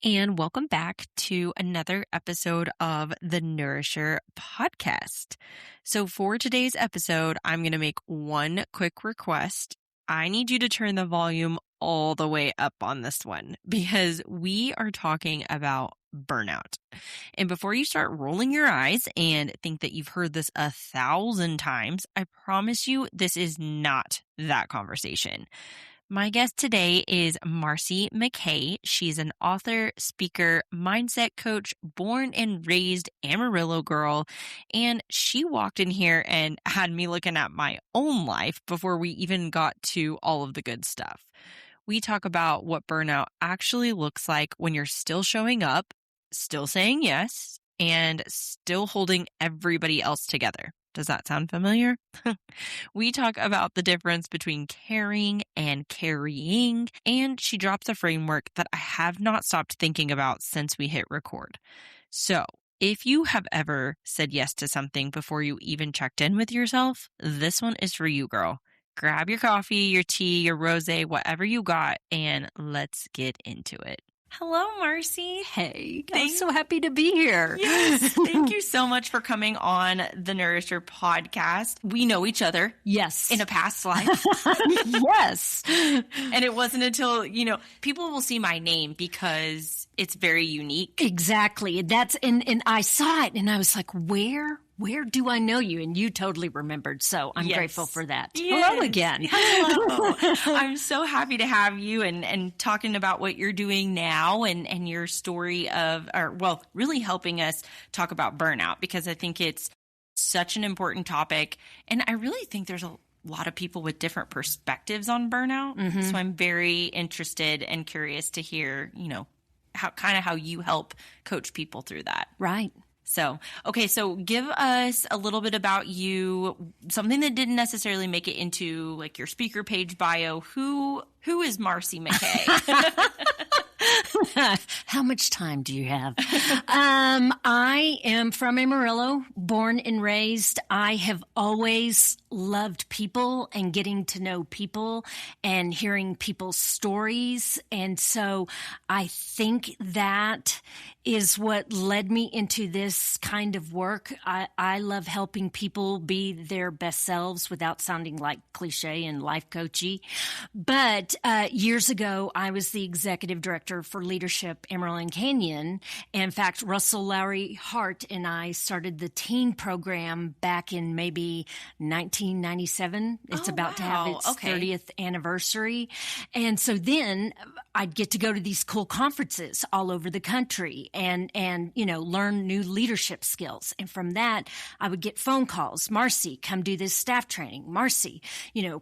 and welcome back to another episode of the Nourisher podcast. So for today's episode, I'm going to make one quick request. I need you to turn the volume all the way up on this one because we are talking about burnout. And before you start rolling your eyes and think that you've heard this 1,000 times, I promise you this is not that conversation. My guest today is Marcy McKay. She's an author, speaker, mindset coach, born and raised Amarillo girl. And she walked in here and had me looking at my own life before we even got to all of the good stuff. We talk about what burnout actually looks like when you're still showing up, still saying yes, and still holding everybody else together. Does that sound familiar? We talk about the difference between caring and carrying, and she drops a framework that I have not stopped thinking about since we hit record. So, if you have ever said yes to something before you even checked in with yourself, this one is for you, girl. Grab your coffee, your tea, your rosé, whatever you got, and let's get into it. Hello, Marcy. Hey, I'm so happy to be here. Yes, thank you so much for coming on the Nourisher podcast. We know each other. Yes. In a past life. Yes. And it wasn't until, people will see my name because it's very unique. Exactly. And I saw it and I was like, where do I know you? And you totally remembered. So I'm grateful for that. Yes. Hello again. Hello. I'm so happy to have you and talking about what you're doing now and your story really helping us talk about burnout, because I think it's such an important topic. And I really think there's a lot of people with different perspectives on burnout. Mm-hmm. So I'm very interested and curious to hear, how you help coach people through that. Right. So give us a little bit about you, something that didn't necessarily make it into like your speaker page bio. Who is Marcy McKay? How much time do you have? I am from Amarillo, born and raised. I have always loved people and getting to know people and hearing people's stories. And so I think that is what led me into this kind of work. I love helping people be their best selves without sounding like cliche and life coachy. But years ago, I was the executive director for Leadership Amarillo Canyon. In fact, Russell Lowry Hart and I started the teen program back in maybe 1997. It's about to have its 30th anniversary. And so then I'd get to go to these cool conferences all over the country and learn new leadership skills. And from that, I would get phone calls. Marcy, come do this staff training. Marcy,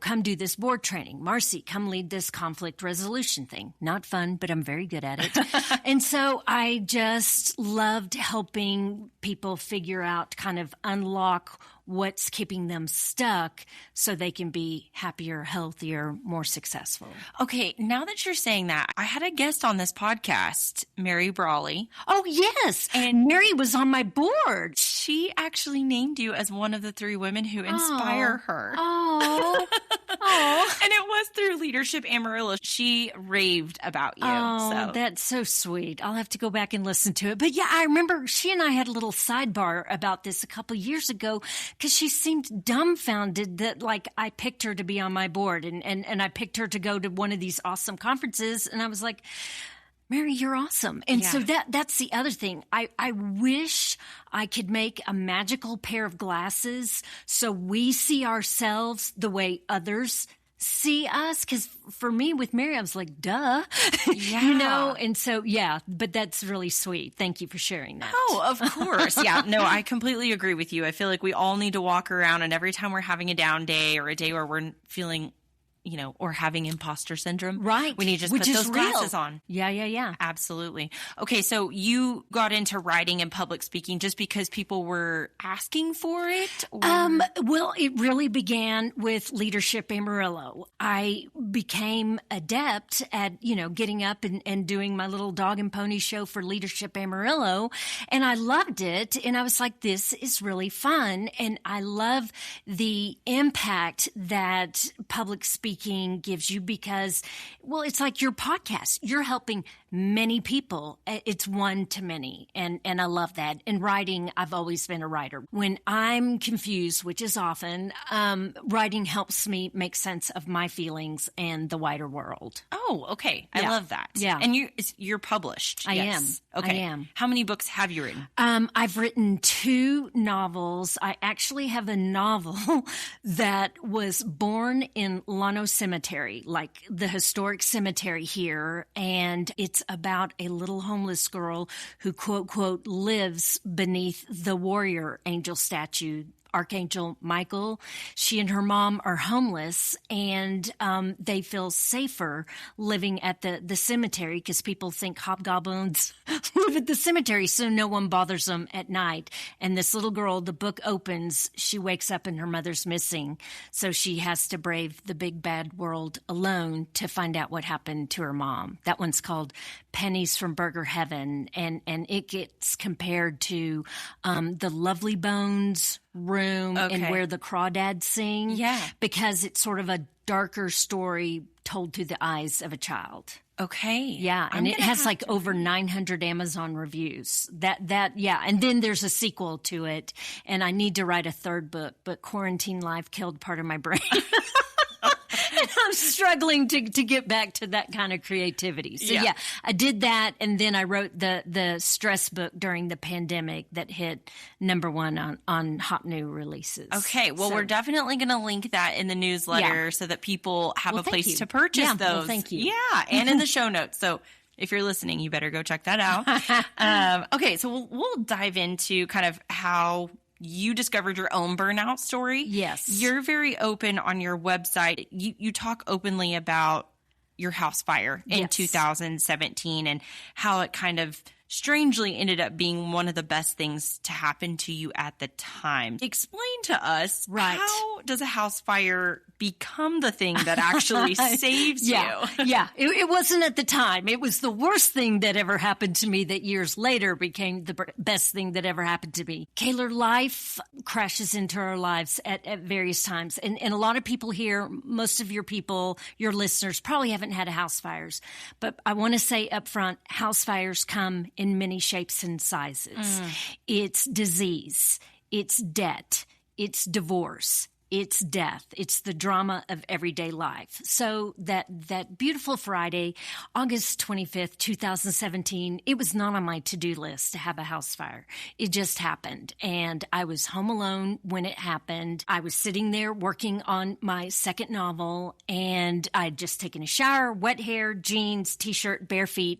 come do this board training. Marcy, come lead this conflict resolution thing. Not fun, but I'm very good at it. And so I just loved helping people figure out, kind of unlock what's keeping them stuck so they can be happier, healthier, more successful. Okay, now that you're saying that, I had a guest on this podcast, Mary Brawley. Oh, yes. And Mary was on my board. She actually named you as one of the 3 women who inspire her. Oh. And it was through Leadership Amarillo. She raved about you. Oh, that's so sweet. I'll have to go back and listen to it. But yeah, I remember she and I had a little sidebar about this a couple years ago because she seemed dumbfounded that I picked her to be on my board and I picked her to go to one of these awesome conferences. And I was like, Mary, you're awesome. And so that's the other thing. I wish I could make a magical pair of glasses so we see ourselves the way others see us. Because for me with Mary, I was like, duh, and so, but that's really sweet. Thank you for sharing that. Oh, of course. Yeah, no, I completely agree with you. I feel like we all need to walk around, and every time we're having a down day or a day where we're feeling or having imposter syndrome. Right. We need to just put those glasses on. Yeah. Absolutely. Okay, so you got into writing and public speaking just because people were asking for it? Or? Well, it really began with Leadership Amarillo. I became adept at, getting up and doing my little dog and pony show for Leadership Amarillo, and I loved it, and I was like, this is really fun, and I love the impact that public speaking speaking gives you because, well, it's like your podcast. You're helping many people. It's one to many. And I love that. In writing, I've always been a writer. When I'm confused, which is often, writing helps me make sense of my feelings and the wider world. Oh, okay. I love that. Yeah. And you're published. I Yes. am. Okay. I am. How many books have you written? I've written 2 novels. I actually have a novel that was born in Llano Cemetery, like the historic cemetery here. And it's about a little homeless girl who, quote, quote, lives beneath the warrior angel statue, Archangel Michael. She and her mom are homeless, and they feel safer living at the cemetery because people think hobgoblins live at the cemetery, so no one bothers them at night. And this little girl, the book opens, she wakes up and her mother's missing, so she has to brave the big bad world alone to find out what happened to her mom. That one's called Pennies from Burger Heaven, and it gets compared to the Lovely Bones room and Where the Crawdads Sing. Yeah. Because it's sort of a darker story told through the eyes of a child. Okay. Yeah. And it has like over 900 Amazon reviews. Yeah. And then there's a sequel to it. And I need to write a 3rd book, but quarantine life killed part of my brain. I'm struggling to get back to that kind of creativity. So yeah, I did that. And then I wrote the stress book during the pandemic that hit #1 on hot new releases. Okay. Well, we're definitely going to link that in the newsletter so that people have a place to purchase those. Well, thank you. Yeah. And in the show notes. So if you're listening, you better go check that out. Okay. So we'll dive into kind of how you discovered your own burnout story. Yes. You're very open on your website. You talk openly about your house fire in 2017 and how it kind of strangely ended up being one of the best things to happen to you at the time. Explain to us, how does a house fire become the thing that actually saves you? Yeah, it wasn't at the time. It was the worst thing that ever happened to me that years later became the best thing that ever happened to me. Kayla, life crashes into our lives at various times. And a lot of people here, most of your people, your listeners probably haven't had a house fires. But I want to say up front, house fires come in many shapes and sizes. It's disease, it's debt, it's divorce, it's death, it's the drama of everyday life. So that beautiful Friday, August 25th, 2017, it was not on my to-do list to have a house fire. It just happened. And I was home alone when it happened. I was sitting there working on my 2nd novel, and I'd just taken a shower, wet hair, jeans, t-shirt, bare feet.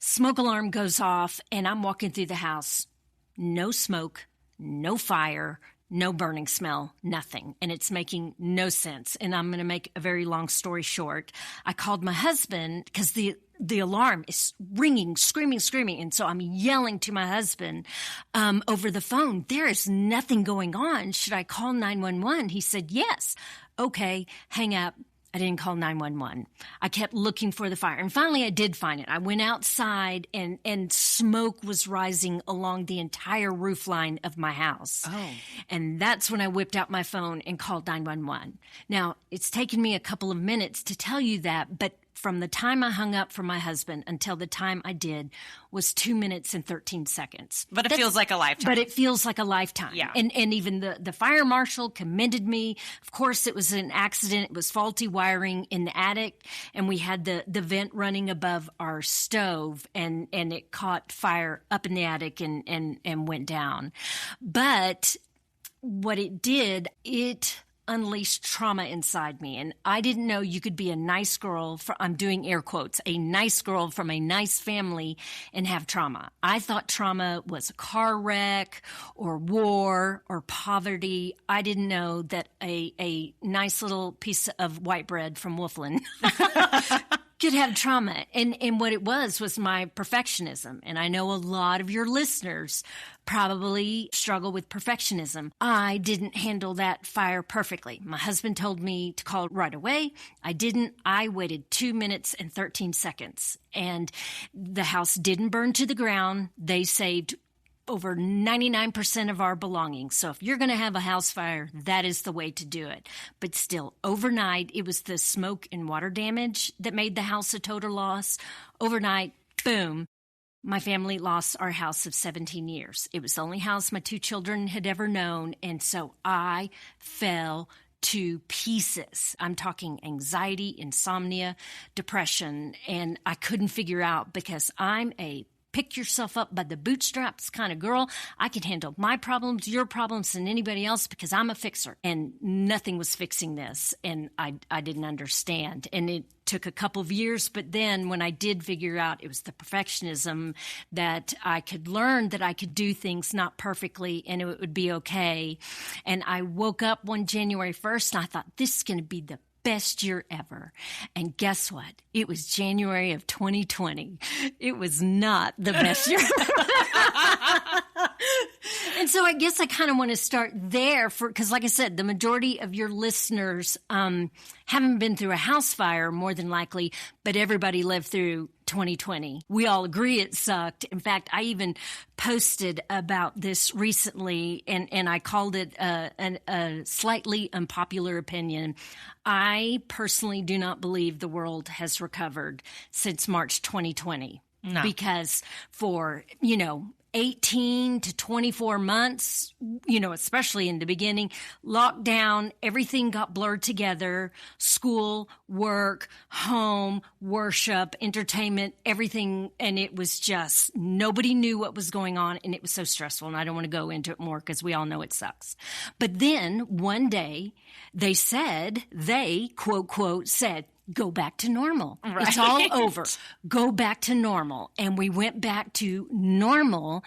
Smoke alarm goes off, and I'm walking through the house. No smoke, no fire, no burning smell, nothing. And it's making no sense. And I'm going to make a very long story short. I called my husband because the alarm is ringing, screaming. And so I'm yelling to my husband over the phone, there is nothing going on. Should I call 911? He said, yes. Okay, hang up. I didn't call 911. I kept looking for the fire. And finally, I did find it. I went outside, and smoke was rising along the entire roof line of my house. Oh. And that's when I whipped out my phone and called 911. Now, it's taken me a couple of minutes to tell you that, but from the time I hung up from my husband until the time I did was 2 minutes and 13 seconds. But it feels like a lifetime. But it feels like a lifetime. Yeah. And even the fire marshal commended me. Of course, it was an accident. It was faulty wiring in the attic, and we had the vent running above our stove, and it caught fire up in the attic and went down. But what it did, it unleashed trauma inside me. And I didn't know you could be a nice girl, I'm doing air quotes, a nice girl from a nice family and have trauma. I thought trauma was a car wreck or war or poverty. I didn't know that a nice little piece of white bread from Wolfland could have trauma. And what it was my perfectionism. And I know a lot of your listeners probably struggle with perfectionism. I didn't handle that fire perfectly. My husband told me to call right away. I didn't. I waited 2 minutes and 13 seconds. And the house didn't burn to the ground. They saved over 99% of our belongings. So if you're going to have a house fire, that is the way to do it. But still, overnight, it was the smoke and water damage that made the house a total loss. Overnight, boom. My family lost our house of 17 years. It was the only house my 2 children had ever known. And so I fell to pieces. I'm talking anxiety, insomnia, depression, and I couldn't figure out because I'm a pick yourself up by the bootstraps kind of girl. I can handle my problems, your problems, and anybody else because I'm a fixer. And nothing was fixing this, and I didn't understand. And it took a couple of years, but then when I did figure out it was the perfectionism that I could learn that I could do things not perfectly and it would be okay. And I woke up one January 1st and I thought, this is going to be the best year ever. And guess what? It was January of 2020. It was not the best year. And so I guess I kind of want to start there because like I said, the majority of your listeners haven't been through a house fire more than likely, but everybody lived through 2020. We all agree it sucked. In fact, I even posted about this recently and I called it a slightly unpopular opinion. I personally do not believe the world has recovered since March 2020. No. Because for, 18 to 24 months, especially in the beginning, lockdown, everything got blurred together, school, work, home, worship, entertainment, everything. And it was just, nobody knew what was going on. And it was so stressful. And I don't want to go into it more because we all know it sucks. But then one day they quote, quote, said, go back to normal. Right. It's all over. Go back to normal. And we went back to normal.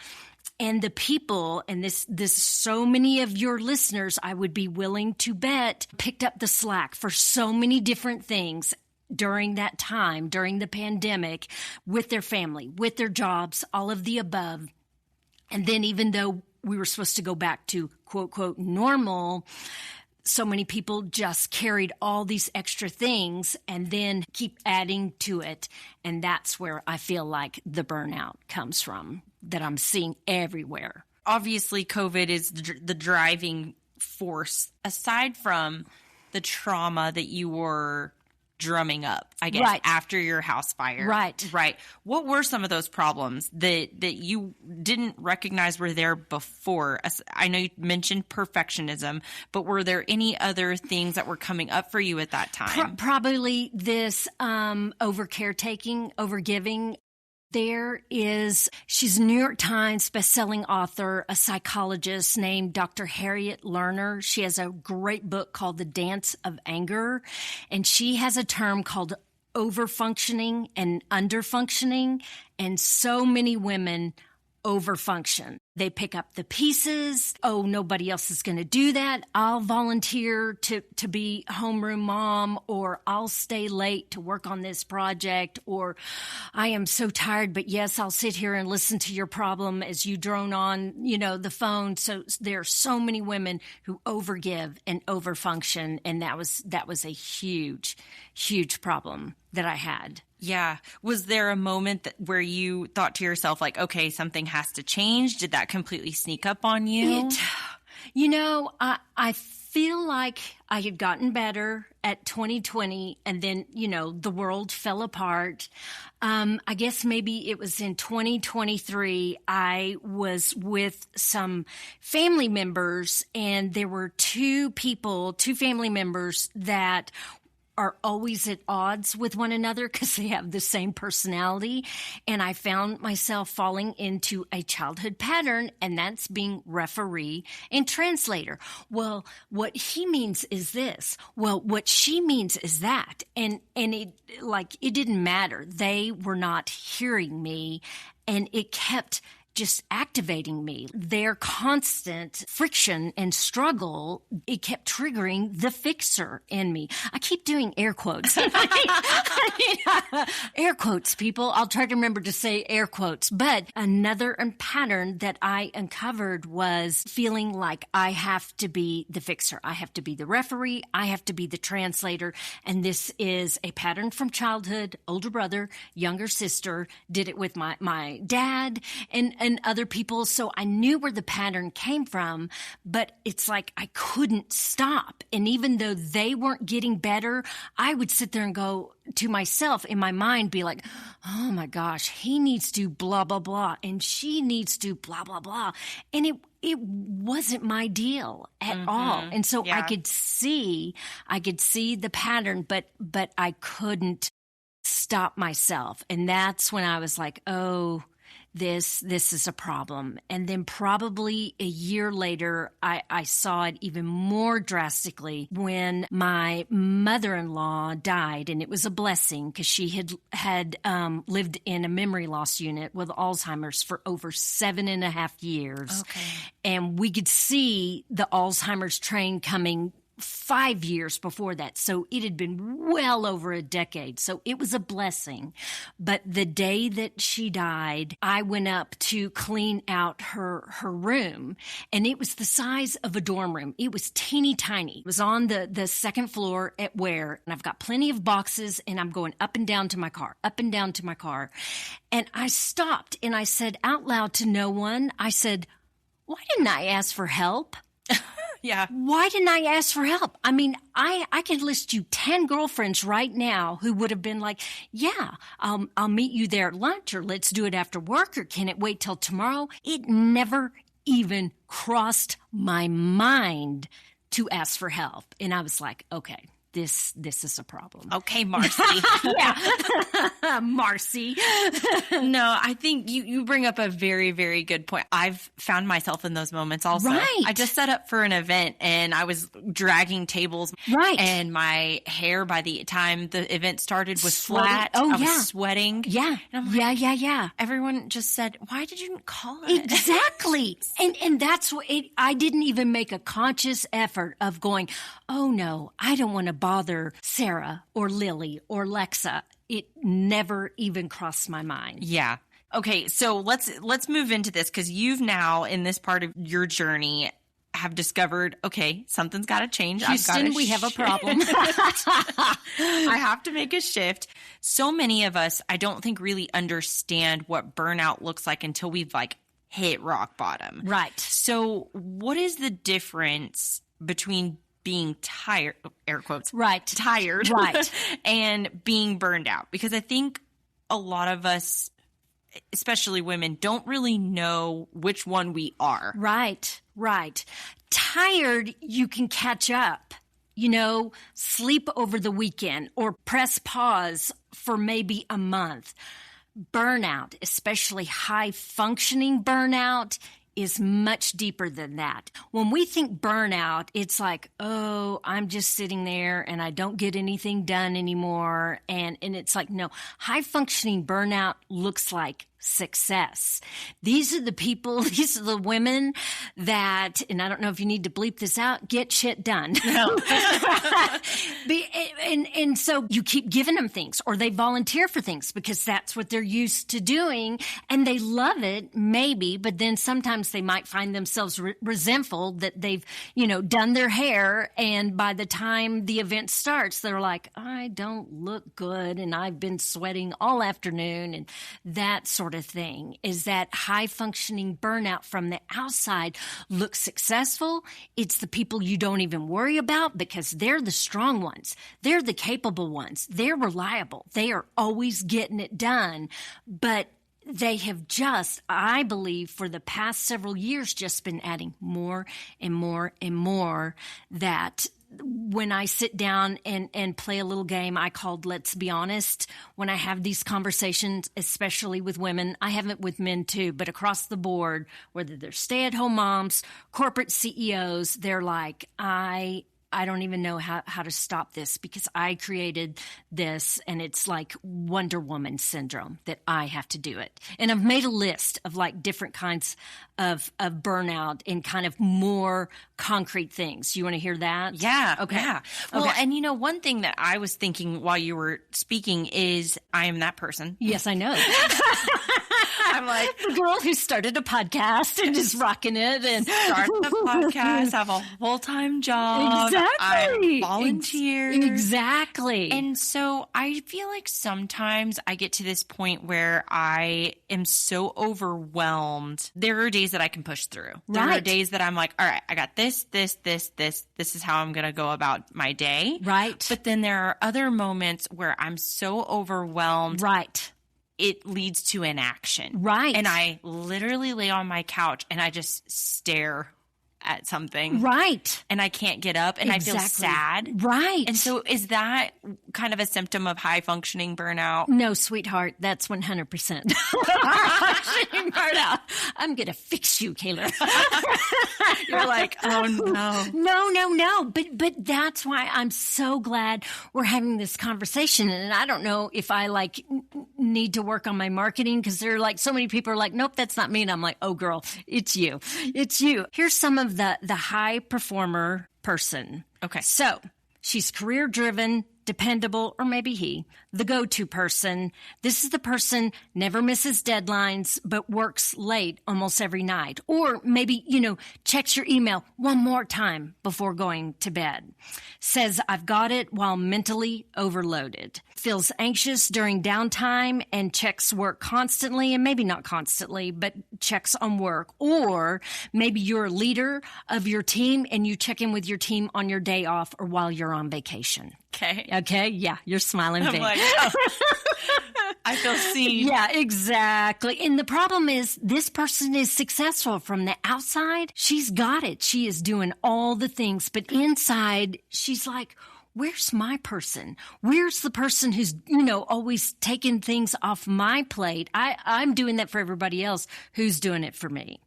And the people, and this so many of your listeners, I would be willing to bet, picked up the slack for so many different things during that time, during the pandemic, with their family, with their jobs, all of the above. And then even though we were supposed to go back to quote, quote, normal, so many people just carried all these extra things and then keep adding to it. And that's where I feel like the burnout comes from that I'm seeing everywhere. Obviously, COVID is the driving force, aside from the trauma that you were drumming up, I guess, right. after your house fire. Right. What were some of those problems that you didn't recognize were there before? I know you mentioned perfectionism, but were there any other things that were coming up for you at that time? Probably this over caretaking, over giving. She's a New York Times bestselling author, a psychologist named Dr. Harriet Lerner. She has a great book called The Dance of Anger, and she has a term called overfunctioning and underfunctioning, and so many women overfunction. They pick up the pieces. Oh, nobody else is going to do that. I'll volunteer to be homeroom mom, or I'll stay late to work on this project, or I am so tired, but yes, I'll sit here and listen to your problem as you drone on, the phone. So there are so many women who overgive and overfunction. And that was a huge, huge problem that I had. Yeah. Was there a moment where you thought to yourself, like, okay, something has to change? Did that completely sneak up on you? I feel like I had gotten better at 2020, and then, the world fell apart. I guess maybe it was in 2023, I was with some family members, and there were two family members that are always at odds with one another because they have the same personality. And I found myself falling into a childhood pattern, and that's being referee and translator. Well, what he means is this. Well, what she means is that. And it didn't matter. They were not hearing me, and it kept just activating me. Their constant friction and struggle, it kept triggering the fixer in me. I keep doing air quotes. Air quotes, people. I'll try to remember to say air quotes. But another pattern that I uncovered was feeling like I have to be the fixer. I have to be the referee. I have to be the translator. And this is a pattern from childhood. Older brother, younger sister, did it with my dad. And and other people. So I knew where the pattern came from, but it's like I couldn't stop. And even though they weren't getting better, I would sit there and go to myself in my mind, be like, oh my gosh, he needs to blah, blah, blah. And she needs to blah, blah, blah. And it wasn't my deal at all. And so I could see the pattern, but I couldn't stop myself. And that's when I was like, oh, this is a problem. And then probably a year later, I saw it even more drastically when my mother-in-law died. And it was a blessing because she had lived in a memory loss unit with Alzheimer's for over 7.5 years. Okay. And we could see the Alzheimer's train coming 5 years before that. So it had been well over a decade. So it was a blessing. But the day that she died, I went up to clean out her room, and it was the size of a dorm room. It was teeny tiny. It was on the second floor at Ware, and I've got plenty of boxes, and I'm going up and down to my car, up and down to my car. And I stopped and I said out loud to no one, I said, why didn't I ask for help? Yeah. Why didn't I ask for help? I mean, I can list you 10 girlfriends right now who would have been like, yeah, I'll meet you there at lunch, or let's do it after work, or can it wait till tomorrow? It never even crossed my mind to ask for help. And I was like, okay, this is a problem. Okay, Marcy. Yeah. Marcy. No, I think you bring up a very, very good point. I've found myself in those moments also. Right. I just set up for an event and I was dragging tables. Right. And my hair by the time the event started was flat. Oh, I was sweating. Yeah. And I'm like, Yeah. Everyone just said, why did you call it? Exactly. And that's what I didn't even make a conscious effort of going, oh no, I don't want to bother Sarah or Lily or Lexa. It never even crossed my mind. Yeah. Okay, so let's move into this, because you've now, in this part of your journey, have discovered, okay, something's got to change. Houston, we have a problem. I have to make a shift. So many of us, I don't think, really understand what burnout looks like until we've hit rock bottom. Right. So what is the difference between being tired, air quotes, right, tired, right, and being burned out? Because I think a lot of us, especially women, don't really know which one we are. Right. Tired, you can catch up, sleep over the weekend or press pause for maybe a month. Burnout, especially high functioning burnout, is much deeper than that. When we think burnout, it's like, oh, I'm just sitting there and I don't get anything done anymore. And it's like, no, high functioning burnout looks like success. These are the people, these are the women that, and I don't know if you need to bleep this out, get shit done. No. and so you keep giving them things, or they volunteer for things because that's what they're used to doing, and they love it, maybe, but then sometimes they might find themselves resentful that they've, done their hair, and by the time the event starts, they're like, I don't look good, and I've been sweating all afternoon, and that sort of thing. Is that high functioning burnout from the outside looks successful. It's the people you don't even worry about because they're the strong ones. They're the capable ones. They're reliable. They are always getting it done. But they have just, I believe, for the past several years, just been adding more and more and more, that when I sit down and play a little game I called Let's Be Honest, when I have these conversations, especially with women, I have it with men too, but across the board, whether they're stay-at-home moms, corporate CEOs, they're like, I don't even know how to stop this because I created this, and it's like Wonder Woman syndrome that I have to do it. And I've made a list of different kinds of burnout and kind of more concrete things. You want to hear that? Yeah. Okay. Yeah. Well, okay. And one thing that I was thinking while you were speaking is I am that person. Yes, I know. I'm like the girl who started a podcast and is rocking it and start the podcast, have a full-time job. Exactly. I'm volunteers. Exactly. And so I feel like sometimes I get to this point where I am so overwhelmed. There are days that I can push through. There are days that I'm like, all right, I got this. This is how I'm going to go about my day. Right. But then there are other moments where I'm so overwhelmed. Right. It leads to inaction. Right. And I literally lay on my couch and I just stare at something. Right. And I can't get up and I feel sad. Right. And so is that kind of a symptom of high functioning burnout? No, sweetheart, that's 100%. Functioning burnout. I'm going to fix you, Kayla. You're like, oh no. No. But that's why I'm so glad we're having this conversation. And I don't know if I need to work on my marketing because there are so many people are like, nope, that's not me. And I'm like, oh girl, it's you. It's you. Here's some of the high performer person. Okay. So she's career driven, dependable, or maybe he, the go-to person. This is the person never misses deadlines, but works late almost every night. Or maybe, checks your email one more time before going to bed. Says, I've got it while mentally overloaded. Feels anxious during downtime and checks work constantly, and maybe not constantly, but checks on work. Or maybe you're a leader of your team and you check in with your team on your day off or while you're on vacation. Okay. Yeah. You're smiling big. I'm like, oh. I feel seen. Yeah, exactly. And the problem is this person is successful from the outside. She's got it. She is doing all the things, but inside she's like, where's my person? Where's the person who's, always taking things off my plate? I'm doing that for everybody else. Who's doing it for me?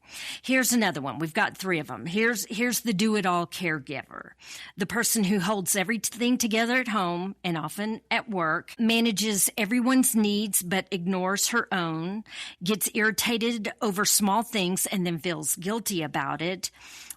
Here's another one. We've got 3 of them. Here's the do-it-all caregiver. The person who holds everything together at home and often at work, manages everyone's needs but ignores her own, gets irritated over small things and then feels guilty about it,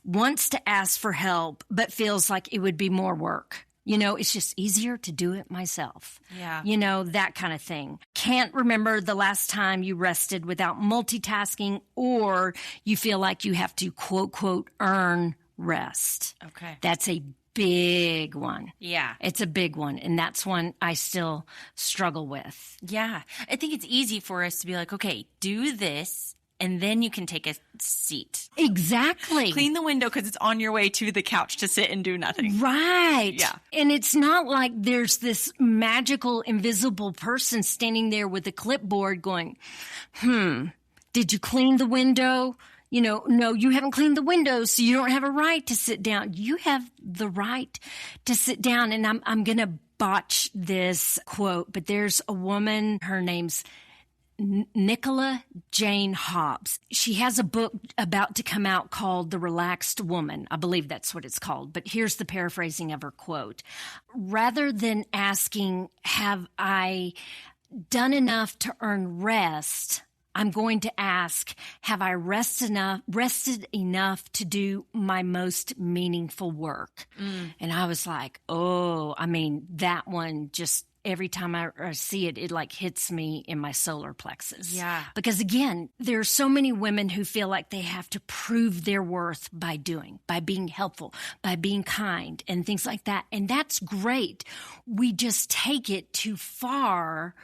wants to ask for help but feels like it would be more work. It's just easier to do it myself. Yeah. That kind of thing. Can't remember the last time you rested without multitasking, or you feel like you have to, quote, earn rest. Okay. That's a big one. Yeah. It's a big one. And that's one I still struggle with. Yeah. I think it's easy for us to be like, okay, do this. And then you can take a seat. Exactly. Clean the window because it's on your way to the couch to sit and do nothing. Right. Yeah. And it's not like there's this magical, invisible person standing there with a clipboard going, did you clean the window? No, you haven't cleaned the window, so you don't have a right to sit down. You have the right to sit down. And I'm going to botch this quote, but there's a woman, her name's Nicola Jane Hobbs. She has a book about to come out called The Relaxed Woman. I believe that's what it's called. But here's the paraphrasing of her quote. Rather than asking, have I done enough to earn rest, I'm going to ask, have I rested enough to do my most meaningful work? And I was like, that one just, every time I see it, it hits me in my solar plexus. Yeah. Because again, there are so many women who feel like they have to prove their worth by being helpful, by being kind and things like that. And that's great. We just take it too far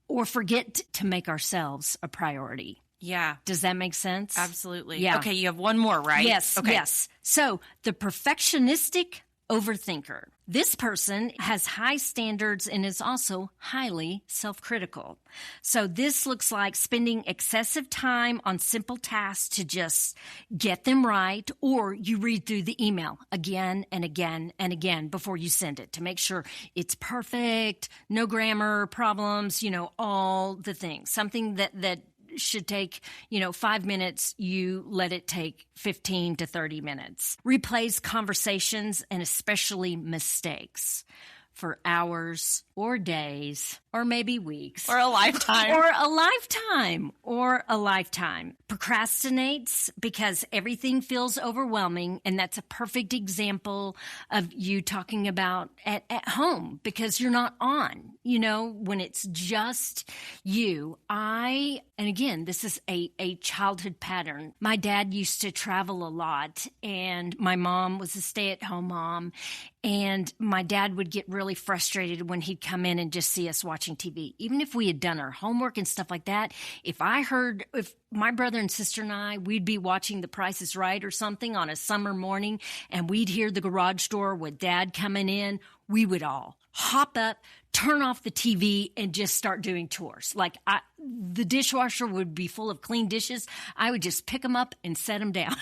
or forget to make ourselves a priority. Yeah. Does that make sense? Absolutely. Yeah. Okay, you have one more, right? Yes. Okay. Yes. So the perfectionistic overthinker. This person has high standards and is also highly self-critical. So this looks like spending excessive time on simple tasks to just get them right, or you read through the email again and again and again before you send it to make sure it's perfect, no grammar problems, all the things. Something that should take, 5 minutes, you let it take 15 to 30 minutes. Replays conversations and especially mistakes for hours or days or maybe weeks. Or a lifetime. Or a lifetime. Procrastinates because everything feels overwhelming. And that's a perfect example of you talking about at home because you're not on, when it's just you. And again, this is a childhood pattern. My dad used to travel a lot and my mom was a stay-at-home mom. And my dad would get really frustrated when he'd come in and just see us watching TV. Even if we had done our homework and stuff like that, if my brother and sister and I, we'd be watching The Price is Right or something on a summer morning, and we'd hear the garage door with Dad coming in, we would all hop up, turn off the TV, and just start doing chores. Like the dishwasher would be full of clean dishes. I would just pick them up and set them down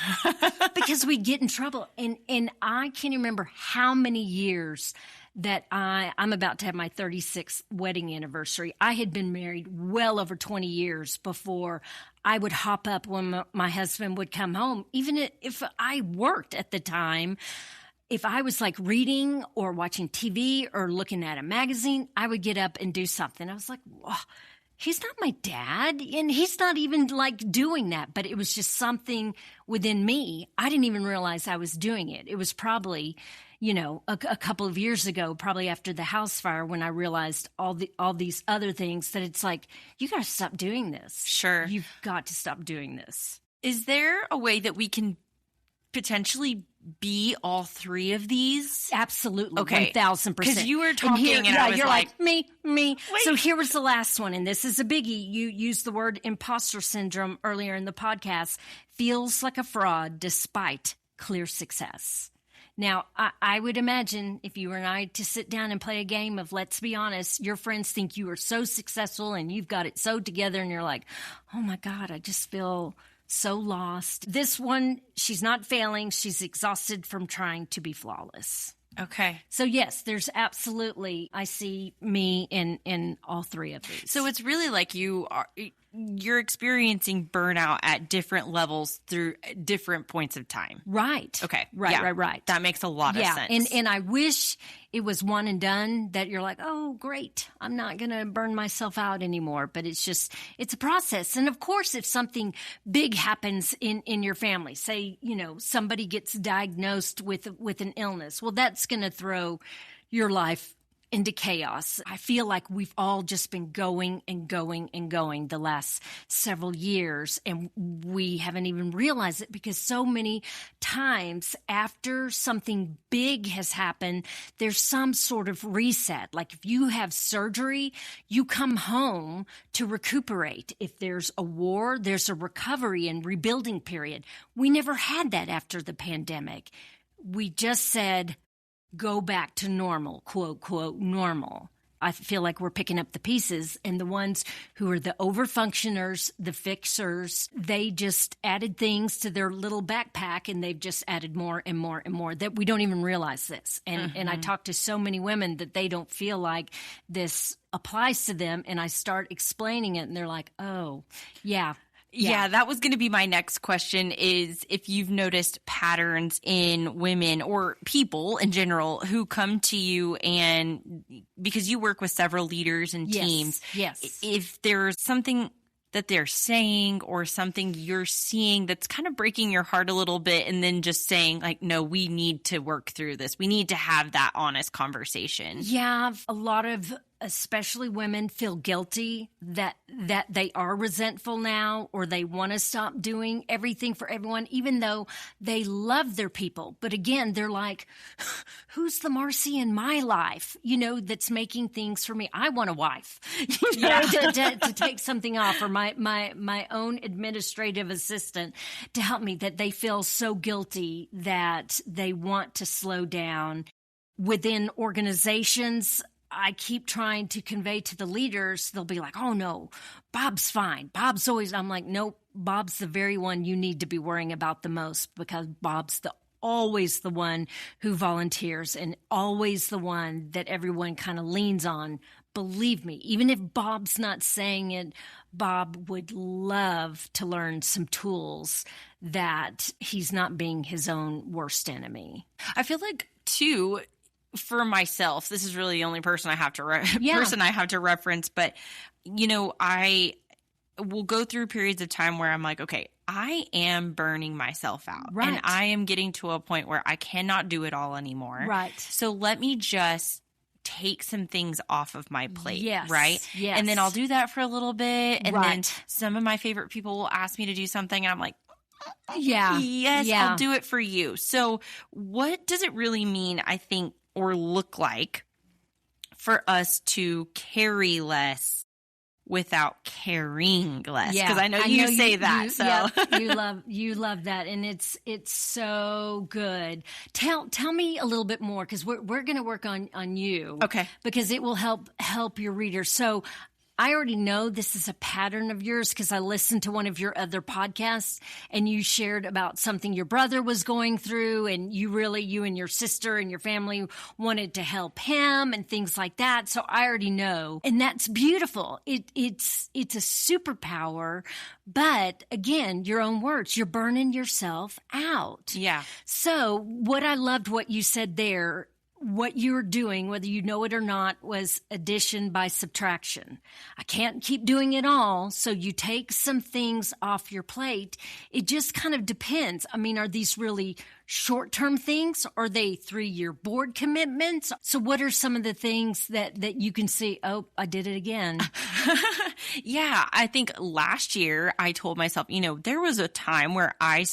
because we'd get in trouble. And I can't remember how many years that I'm about to have my 36th wedding anniversary. I had been married well over 20 years before I would hop up when my husband would come home. Even if I worked at the time, if I was like reading or watching TV or looking at a magazine, I would get up and do something. I was like, whoa, he's not my dad. And he's not even like doing that. But it was just something within me. I didn't even realize I was doing it. It was probably, a couple of years ago, probably after the house fire, when I realized all these other things, that it's like, you got to stop doing this. Sure. You've got to stop doing this. Is there a way that we can potentially be all three of these? Absolutely. Okay. 1,000%. Because you were talking and I was you're like me. Wait. So here was the last one, and this is a biggie. You used the word imposter syndrome earlier in the podcast. Feels like a fraud despite clear success. Now, I would imagine if you and I to sit down and play a game of let's be honest, your friends think you are so successful and you've got it so together, and you're like, oh my God, I just feel so lost. This one, she's not failing. She's exhausted from trying to be flawless. Okay. So yes, there's absolutely, I see me in all three of these. So it's really like you're experiencing burnout at different levels through different points of time. Right. Okay. Right. That makes a lot of sense. And I wish it was one and done, that you're like, oh, great, I'm not going to burn myself out anymore. But it's a process. And of course, if something big happens in your family, say, somebody gets diagnosed with an illness, well, that's going to throw your life into chaos. I feel like we've all just been going and going and going the last several years, and we haven't even realized it, because so many times after something big has happened, there's some sort of reset. Like if you have surgery, you come home to recuperate. If there's a war, there's a recovery and rebuilding period. We never had that after the pandemic. We just said, go back to normal, quote, quote, normal. I feel like we're picking up the pieces, and the ones who are the overfunctioners, the fixers, they just added things to their little backpack, and they've just added more and more and more, that we don't even realize this. And I talk to so many women that they don't feel like this applies to them, and I start explaining it, and they're like, oh, yeah. Yeah, that was going to be my next question, is if you've noticed patterns in women or people in general who come to you, and because you work with several leaders and teams, yes. If there's something that they're saying or something you're seeing that's kind of breaking your heart a little bit, and then just saying like, no, we need to work through this. We need to have that honest conversation. Yeah, a lot of especially women feel guilty that they are resentful now, or they want to stop doing everything for everyone, even though they love their people. But again, they're like, who's the Marcy in my life, that's making things for me? I want a wife, to take something off, or my own administrative assistant to help me, that they feel so guilty that they want to slow down. Within organizations, I keep trying to convey to the leaders, they'll be like, oh no, Bob's fine. Bob's always, I'm like, nope, Bob's the very one you need to be worrying about the most, because Bob's always the one who volunteers, and always the one that everyone kind of leans on. Believe me, even if Bob's not saying it, Bob would love to learn some tools that he's not being his own worst enemy. I feel like, too, for myself, this is really the only person I have to reference, but I will go through periods of time where I'm like, okay, I am burning myself out, right, and I am getting to a point where I cannot do it all anymore. Right. So let me just take some things off of my plate. Yes. Right. Yes. And then I'll do that for a little bit, and right, then some of my favorite people will ask me to do something, and I'm like, yeah, yes, yeah, I'll do it for you. So what does it really mean, I think, or look like for us to carry less without caring less? Because I know you say that. So yep, you love that, and it's so good. Tell me a little bit more, because we're going to work on you, okay? Because it will help your readers. So I already know this is a pattern of yours, because I listened to one of your other podcasts and you shared about something your brother was going through, and you and your sister and your family wanted to help him and things like that. So I already know. And that's beautiful. It's a superpower, but again, your own words, you're burning yourself out. Yeah. So what I loved what you said there, what you're doing, whether you know it or not, was addition by subtraction. I can't keep doing it all, so you take some things off your plate. It just kind of depends. I mean, are these really short-term things? Are they 3-year board commitments? So what are some of the things that you can see, oh, I did it again? Yeah, I think last year I told myself, there was a time where I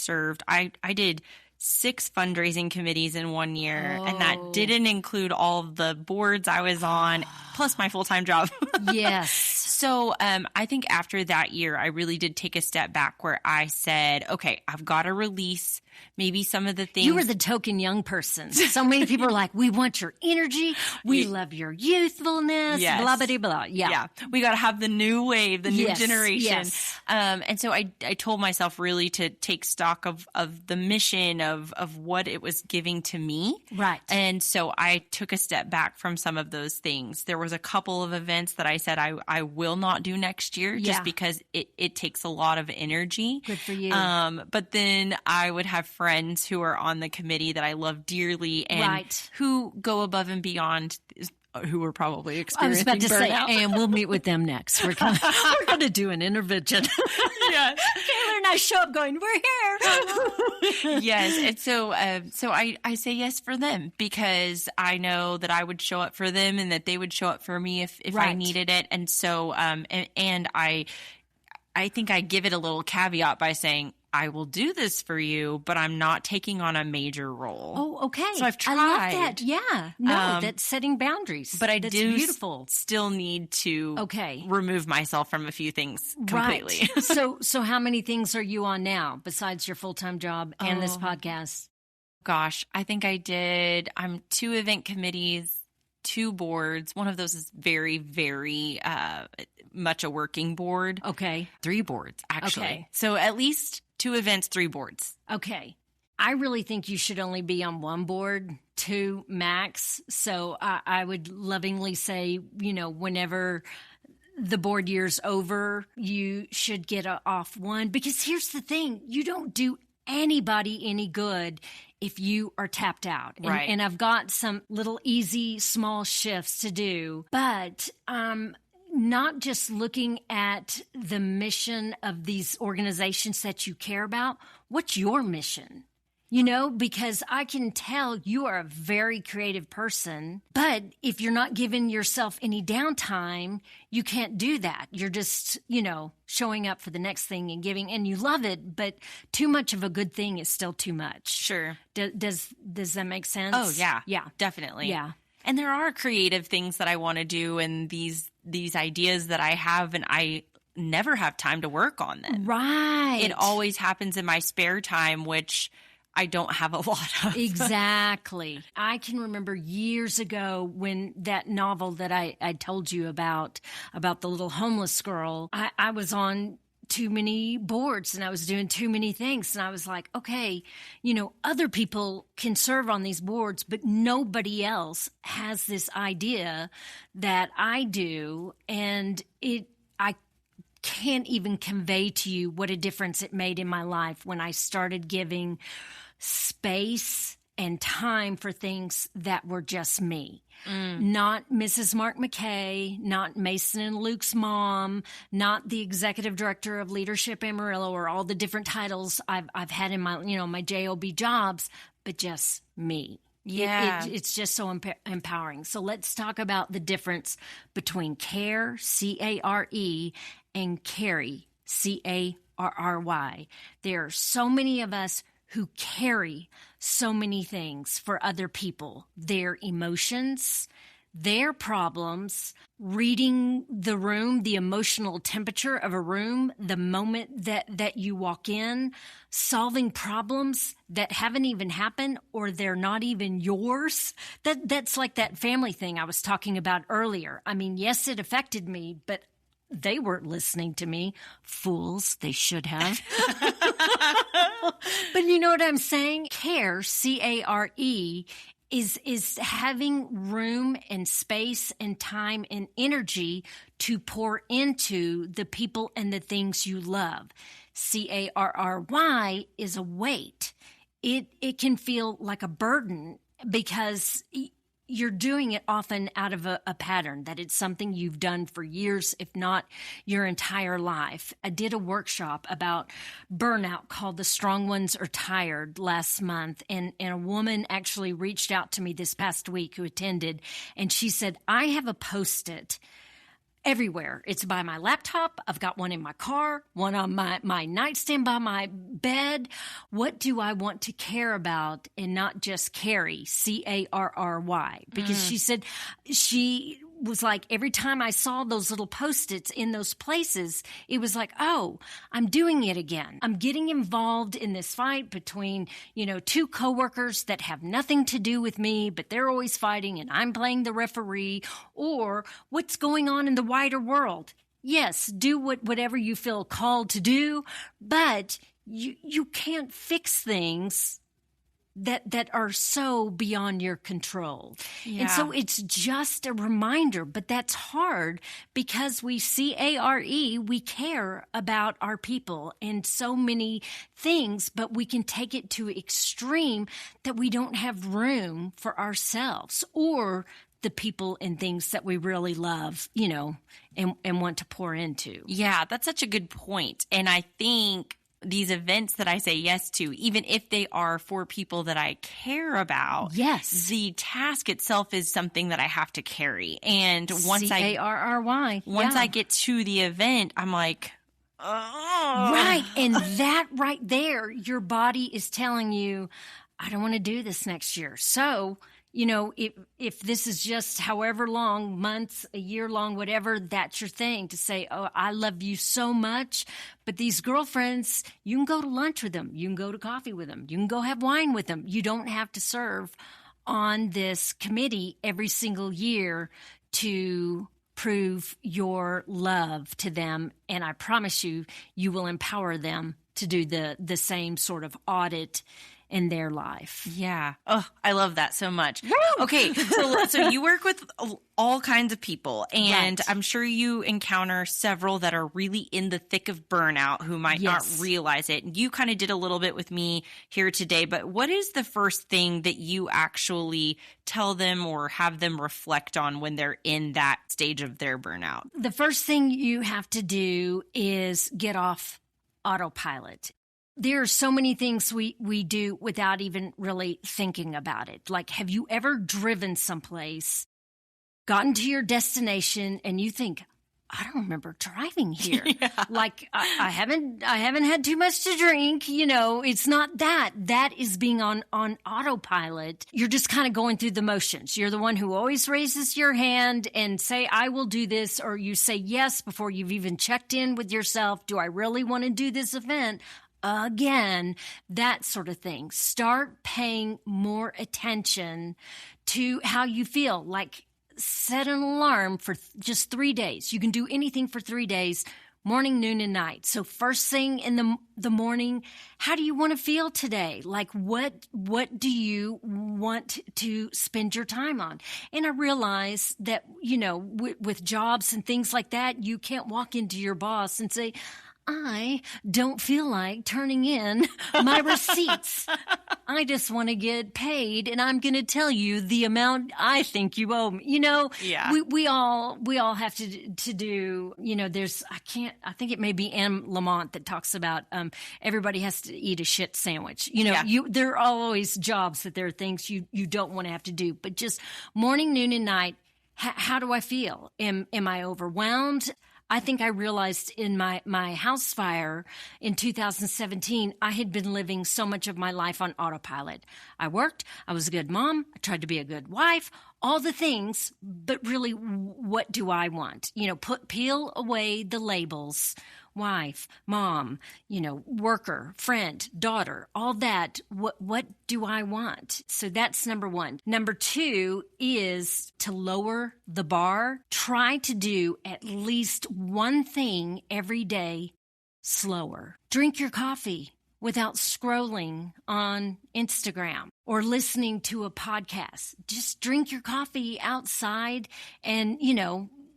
did 6 fundraising committees in 1 year, and that didn't include all of the boards I was on, plus my full-time job. Yes. So I think after that year, I really did take a step back where I said, okay, I've got to release maybe some of the things. You were the token young person. So many people are like, we want your energy. We love your youthfulness. Yes. Blah, blah, blah. Yeah. We got to have the new wave, the new Yes. generation. Yes. And so I told myself really to take stock of the mission of what it was giving to me. Right. And so I took a step back from some of those things. There was a couple of events that I said I will not do next year just because it takes a lot of energy. Good for you. But then I would have friends who are on the committee that I love dearly and who go above and beyond, who are probably experiencing burnout. I was about to say, and we'll meet with them next. We're going to do an intervention. Yes. Taylor and I show up going, we're here. Yes. And so I say yes for them, because I know that I would show up for them and that they would show up for me if I needed it. And so, and I think I give it a little caveat by saying, I will do this for you, but I'm not taking on a major role. Oh, okay. So I've tried. I love that. Yeah. No, that's setting boundaries. But that's do beautiful. Still need to remove myself from a few things completely. Right. So how many things are you on now besides your full-time job and this podcast? Gosh, I think I'm 2 event committees, 2 boards. One of those is very, very much a working board. Okay. 3 boards, actually. Okay. So at least 2 events, 3 boards. Okay. I really think you should only be on 1 board, 2 max. So I would lovingly say, whenever the board year's over, you should get off 1. Because here's the thing, you don't do anybody any good if you are tapped out. Right. And I've got some little easy, small shifts to do. But not just looking at the mission of these organizations that you care about. What's your mission? Because I can tell you are a very creative person, but if you're not giving yourself any downtime, you can't do that. You're just, showing up for the next thing and giving, and you love it, but too much of a good thing is still too much. Sure. Does that make sense? Oh, yeah. Yeah. Definitely. Yeah. And there are creative things that I want to do and these ideas that I have, and I never have time to work on them. Right. It always happens in my spare time, which I don't have a lot of. Exactly. I can remember years ago when that novel that I told you about the little homeless girl, I was on too many boards and I was doing too many things. And I was like, okay, other people can serve on these boards, but nobody else has this idea that I do. And I can't even convey to you what a difference it made in my life when I started giving space and time for things that were just me. Not Mrs. Mark McKay, not Mason and Luke's mom, not the executive director of Leadership Amarillo, or all the different titles I've had in my, my JOB jobs, but just me. Yeah. It's just so empowering. So let's talk about the difference between care, C-A-R-E, and carry, C-A-R-R-Y. There are so many of us who carry so many things for other people, their emotions, their problems, reading the room, the emotional temperature of a room, the moment that you walk in, solving problems that haven't even happened or they're not even yours. That's like that family thing I was talking about earlier. I mean, yes, it affected me, but they weren't listening to me. Fools, they should have. But you know what I'm saying? Care, C-A-R-E, is having room and space and time and energy to pour into the people and the things you love. C-A-R-R-Y is a weight. It can feel like a burden because you're doing it often out of a pattern, that it's something you've done for years, if not your entire life. I did a workshop about burnout called The Strong Ones Are Tired last month, and a woman actually reached out to me this past week who attended, and she said, I have a Post-it everywhere. It's by my laptop. I've got one in my car, one on my nightstand by my bed. What do I want to care about and not just carry? C-A-R-R-Y. Because she said she was like, every time I saw those little Post-its in those places, it was like, oh, I'm doing it again. I'm getting involved in this fight between, two coworkers that have nothing to do with me, but they're always fighting and I'm playing the referee, or what's going on in the wider world. Yes, do whatever you feel called to do, but you can't fix things that are so beyond your control. Yeah. And so it's just a reminder, but that's hard because we C-A-R-E, we care about our people and so many things, but we can take it to extreme that we don't have room for ourselves or the people and things that we really love, and want to pour into. Yeah, that's such a good point. And I think these events that I say yes to, even if they are for people that I care about, yes, the task itself is something that I have to carry. And once C-A-R-R-Y. Once I get to the event, I'm like, oh. Right. And that right there, your body is telling you, I don't want to do this next year. So, if this is just however long, months, a year long, whatever, that's your thing to say, oh, I love you so much. But these girlfriends, you can go to lunch with them. You can go to coffee with them. You can go have wine with them. You don't have to serve on this committee every single year to prove your love to them. And I promise you, you will empower them to do the same sort of audit in their life. Yeah. Oh, I love that so much. Woo! Okay. So you work with all kinds of people, and right. I'm sure you encounter several that are really in the thick of burnout who might yes. not realize it. You kind of did a little bit with me here today, but what is the first thing that you actually tell them or have them reflect on when they're in that stage of their burnout? The first thing you have to do is get off autopilot. There are so many things we do without even really thinking about it. Like, have you ever driven someplace, gotten to your destination, and you think, I don't remember driving here. Yeah. Like, I haven't had too much to drink. It's not that. That is being on autopilot. You're just kind of going through the motions. You're the one who always raises your hand and say, I will do this, or you say yes before you've even checked in with yourself. Do I really want to do this event? Again, that sort of thing. Start paying more attention to how you feel. Like, set an alarm for just 3 days. You can do anything for 3 days, morning, noon, and night. So first thing in the morning, how do you want to feel today? Like, what do you want to spend your time on? And I realize that, with jobs and things like that, you can't walk into your boss and say, I don't feel like turning in my receipts. I just want to get paid, and I'm going to tell you the amount I think you owe me. Yeah. We all have to do, I think it may be Anne Lamont that talks about everybody has to eat a shit sandwich. Yeah. There are always jobs that there are things you don't want to have to do, but just morning, noon, and night, how do I feel? Am I overwhelmed? I think I realized in my house fire in 2017, I had been living so much of my life on autopilot. I worked, I was a good mom, I tried to be a good wife, all the things, but really, what do I want? Peel away the labels. Wife, mom, worker, friend, daughter, all that. What do I want? So that's number one. Number two is to lower the bar. Try to do at least one thing every day slower. Drink your coffee without scrolling on Instagram or listening to a podcast. Just drink your coffee outside and,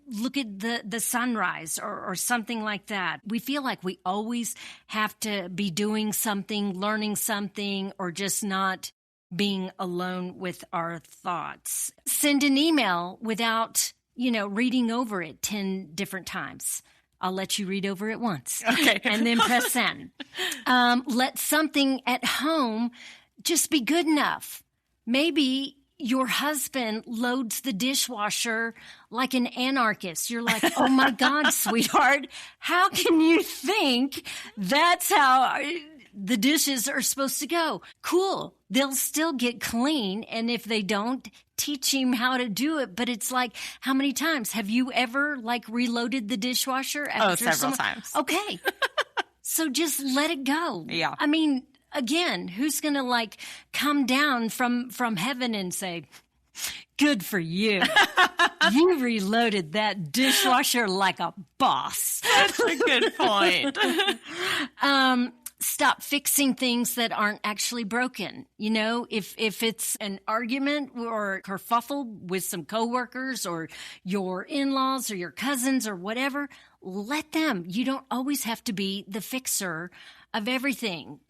look at the sunrise or something like that. We feel like we always have to be doing something, learning something, or just not being alone with our thoughts. Send an email without, reading over it 10 different times. I'll let you read over it once. Okay. And then press send. Let something at home just be good enough. Maybe your husband loads the dishwasher like an anarchist. You're like, oh my God, sweetheart, how can you think that's how the dishes are supposed to go? Cool. They'll still get clean. And if they don't, teach him how to do it. But it's like, how many times have you ever reloaded the dishwasher? Several times. Okay. So just let it go. Yeah. I mean, again, who's going to come down from heaven and say, good for you. You reloaded that dishwasher like a boss. That's a good point. Stop fixing things that aren't actually broken. If it's an argument or kerfuffle with some coworkers or your in-laws or your cousins or whatever, let them. You don't always have to be the fixer of everything,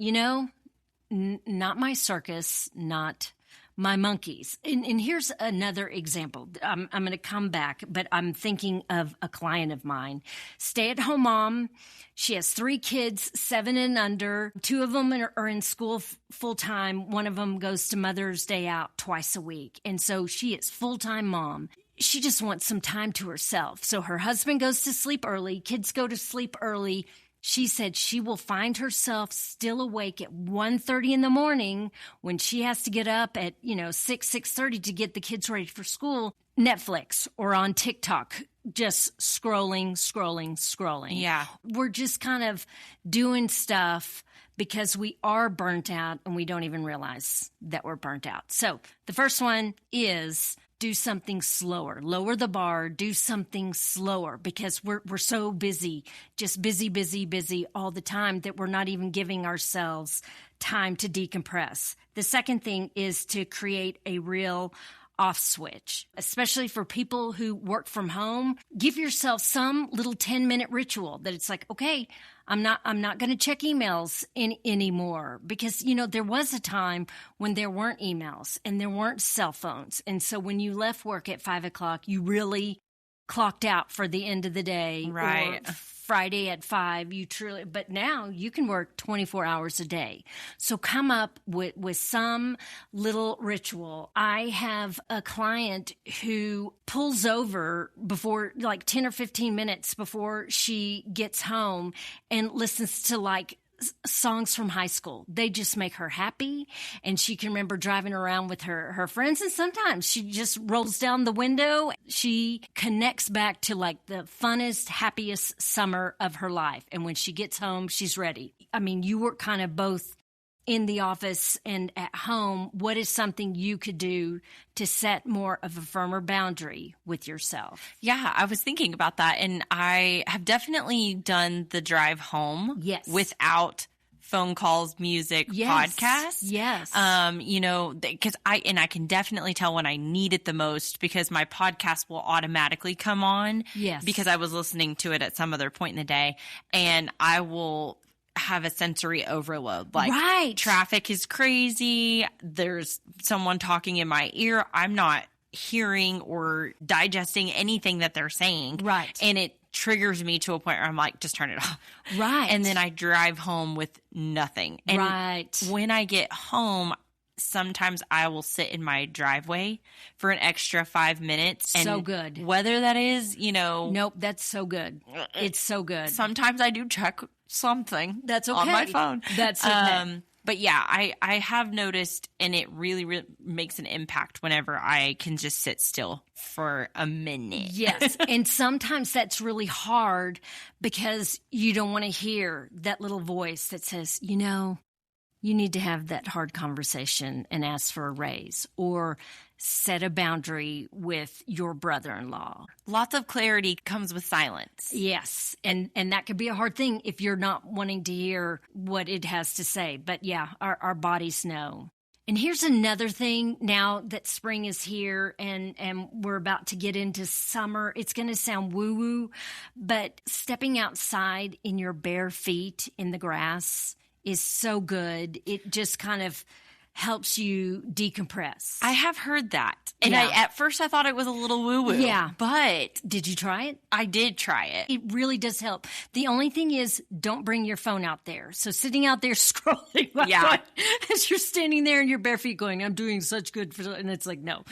not my circus, not my monkeys. And here's another example. I'm going to come back, but I'm thinking of a client of mine, stay-at-home mom. She has 3 kids, 7 and under. 2 of them are in school full-time. One of them goes to Mother's Day out twice a week. And so she is full-time mom. She just wants some time to herself. So her husband goes to sleep early. Kids go to sleep early. She said she will find herself still awake at 1:30 in the morning when she has to get up at, 6:30 to get the kids ready for school, Netflix or on TikTok, just scrolling. Yeah. We're just kind of doing stuff because we are burnt out and we don't even realize that we're burnt out. So the first one is do something slower. Lower the bar, do something slower because we're so busy, just busy all the time that we're not even giving ourselves time to decompress. The second thing is to create a real off switch, especially for people who work from home. Give yourself some little 10-minute ritual that it's like, okay, I'm not going to check emails anymore because, there was a time when there weren't emails and there weren't cell phones. And so when you left work at 5:00, you really clocked out for the end of the day. Right. Or Friday at 5, but now you can work 24 hours a day. So come up with some little ritual. I have a client who pulls over before 10 or 15 minutes before she gets home and listens to songs from high school. They just make her happy, and she can remember driving around with her friends, and sometimes she just rolls down the window. She connects back to the funnest, happiest summer of her life, and when she gets home, she's ready. I mean, you work kind of both in the office and at home. What is something you could do to set more of a firmer boundary with yourself? Yeah, I was thinking about that, and I have definitely done the drive home without phone calls, music, podcasts. Yes. Because I can definitely tell when I need it the most because my podcast will automatically come on. Yes. Because I was listening to it at some other point in the day, and I will have a sensory overload. Right. Traffic is crazy. There's someone talking in my ear. I'm not hearing or digesting anything that they're saying. Right. And it triggers me to a point where I'm like, just turn it off. Right. And then I drive home with nothing. And right. when I get home, sometimes I will sit in my driveway for an extra 5 minutes. So and good. Whether that is, Nope, that's so good. It's so good. Sometimes I do check something That's okay. on my phone. That's okay. But yeah, I have noticed, and it really makes an impact whenever I can just sit still for a minute. Yes. And sometimes that's really hard because you don't want to hear that little voice that says, you need to have that hard conversation and ask for a raise or set a boundary with your brother-in-law. Lots of clarity comes with silence. Yes. And that could be a hard thing if you're not wanting to hear what it has to say. But yeah, our bodies know. And here's another thing now that spring is here and we're about to get into summer. It's going to sound woo-woo, but stepping outside in your bare feet in the grass is so good. It just kind of helps you decompress. I have heard that. And at first I thought it was a little woo-woo. Yeah. But did you try it? I did try it. It really does help. The only thing is don't bring your phone out there. So sitting out there scrolling as you're standing there in your bare feet going, I'm doing such good for, and it's like, no,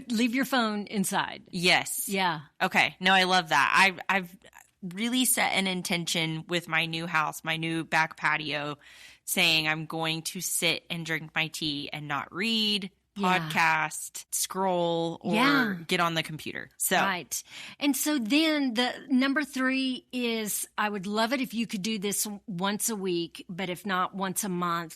leave your phone inside. Yes. Yeah. Okay. No, I love that. I've really set an intention with my new house, my new back patio, saying I'm going to sit and drink my tea and not read, podcast, scroll, or get on the computer. So right. And so then the number 3 is I would love it if you could do this once a week, but if not once a month,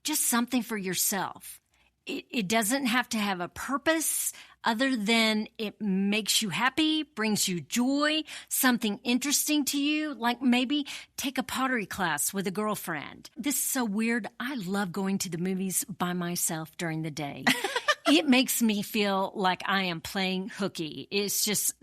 just something for yourself. It doesn't have to have a purpose other than it makes you happy, brings you joy, something interesting to you, like maybe take a pottery class with a girlfriend. This is so weird. I love going to the movies by myself during the day. It makes me feel like I am playing hooky. It's just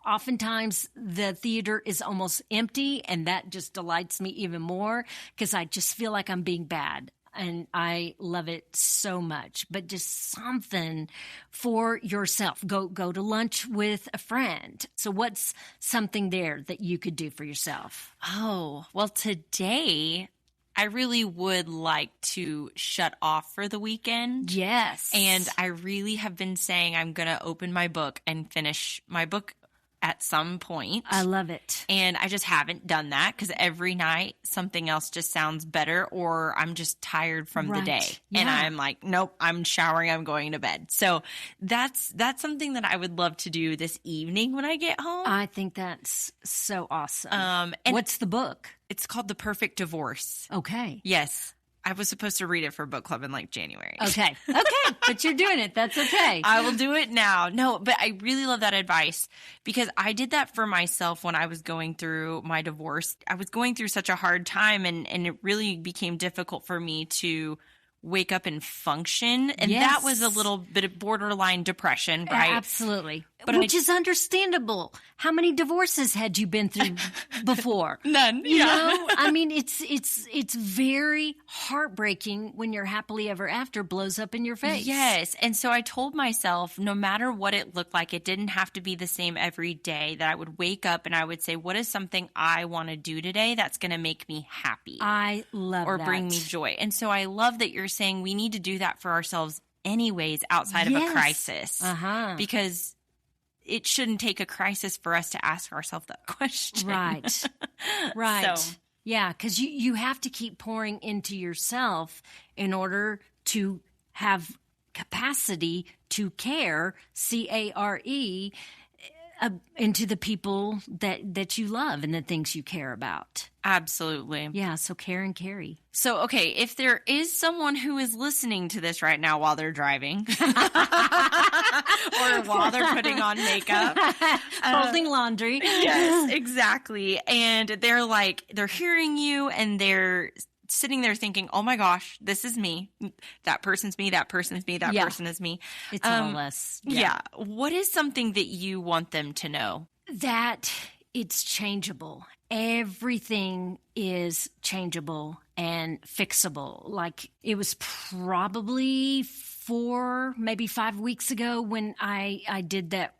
oftentimes the theater is almost empty, and that just delights me even more because I just feel like I'm being bad. And I love it so much, but just something for yourself. Go to lunch with a friend. So what's something there that you could do for yourself? Oh, well, today I really would like to shut off for the weekend. Yes. And I really have been saying I'm going to open my book and finish my book at some point. I love it. And I just haven't done that because every night something else just sounds better, or I'm just tired from the day. Yeah. And I'm like, nope, I'm showering, I'm going to bed. So that's something that I would love to do this evening when I get home. I think that's so awesome. And what's the book? It's called The Perfect Divorce. Okay. Yes. I was supposed to read it for book club in like January. Okay. But you're doing it. That's okay. I will do it now. No, but I really love that advice because I did that for myself when I was going through my divorce. I was going through such a hard time and it really became difficult for me to wake up and function. And that was a little bit of borderline depression, right? Absolutely. Which is understandable. How many divorces had you been through before? None. You know? I mean, it's very heartbreaking when your happily ever after blows up in your face. Yes. And so I told myself, no matter what it looked like, it didn't have to be the same every day, that I would wake up and I would say, what is something I want to do today that's going to make me happy? I love that. Or bring me joy. And so I love that you're saying we need to do that for ourselves anyways outside of a crisis. Because it shouldn't take a crisis for us to ask ourselves that question. Right. So. Yeah, because you have to keep pouring into yourself in order to have capacity to care, C-A-R-E, into the people that you love and the things you care about. Absolutely. Yeah, so care and carry. So, okay, if there is someone who is listening to this right now while they're driving or while they're putting on makeup, folding laundry. Yes, exactly. And they're hearing you and they're sitting there thinking, oh my gosh, this is me. That person's me. That person is me. That person is me. It's all us. Yeah. What is something that you want them to know? That it's changeable. everything is changeable and fixable. Like, it was probably 4, maybe 5 weeks ago when I did that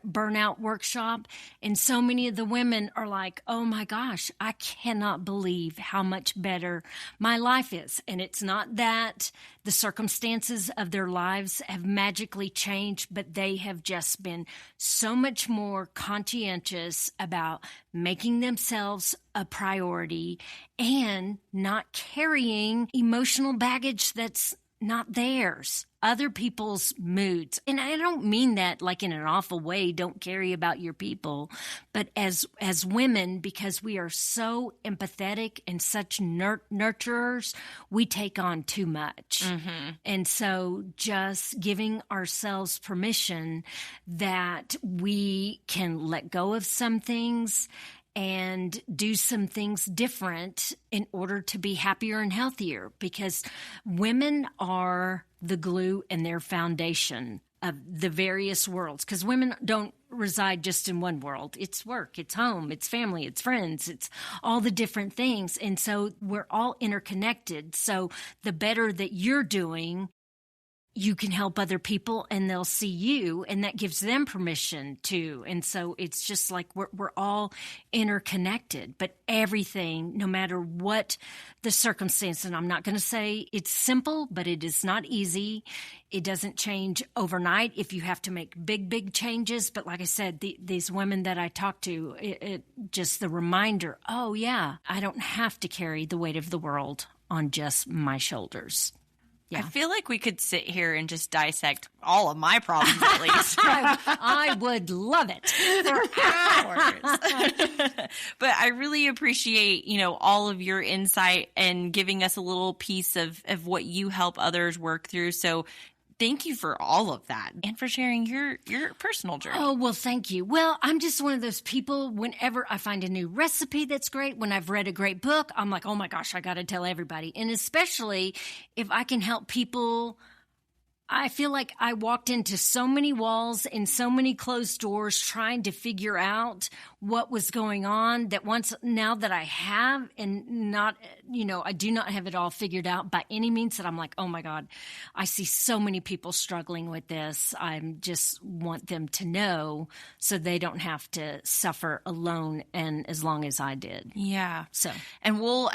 burnout workshop. And so many of the women are like, oh my gosh, I cannot believe how much better my life is. And it's not that the circumstances of their lives have magically changed, but they have just been so much more conscientious about making themselves a priority and not carrying emotional baggage that's not theirs, other people's moods. And I don't mean that like in an awful way, don't carry about your people, but as women, because we are so empathetic and such nurturers, we take on too much. Mm-hmm. And so just giving ourselves permission that we can let go of some things and do some things different in order to be happier and healthier, because women are the glue and their foundation of the various worlds, because women don't reside just in one world. It's work, it's home, it's family, it's friends, it's all the different things. And so we're all interconnected. So the better that you're doing, you can help other people and they'll see you, and that gives them permission to. And so it's just like we're all interconnected, but everything, no matter what the circumstance, and I'm not going to say it's simple, but it is not easy. It doesn't change overnight if you have to make big changes. But like I said, these women that I talk to, it just the reminder, oh yeah, I don't have to carry the weight of the world on just my shoulders. Yeah. I feel like we could sit here and just dissect all of my problems at least. I would love it for hours. But I really appreciate, all of your insight and giving us a little piece of what you help others work through. So thank you for all of that and for sharing your personal journey. Oh, well, thank you. Well, I'm just one of those people, whenever I find a new recipe that's great, when I've read a great book, I'm like, oh my gosh, I got to tell everybody. And especially if I can help people. I feel like I walked into so many walls and so many closed doors trying to figure out what was going on, that now that I have, and not, I do not have it all figured out by any means, that I'm like, oh my God, I see so many people struggling with this. I just want them to know so they don't have to suffer alone and as long as I did. Yeah. So, and we'll,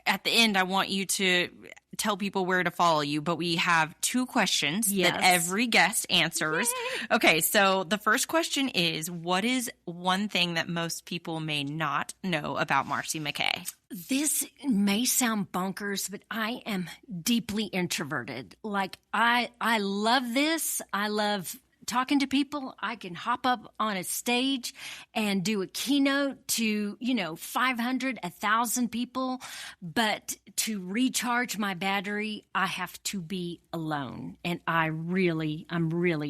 at the end, I want you to tell people where to follow you, but we have 2 questions that every guest answers. Yay. Okay, so the first question is, what is one thing that most people may not know about Marcy McKay? This may sound bonkers, but I am deeply introverted. Like, I love this. I love talking to people. I can hop up on a stage and do a keynote to, 500, 1,000 people. But to recharge my battery, I have to be alone. And I'm really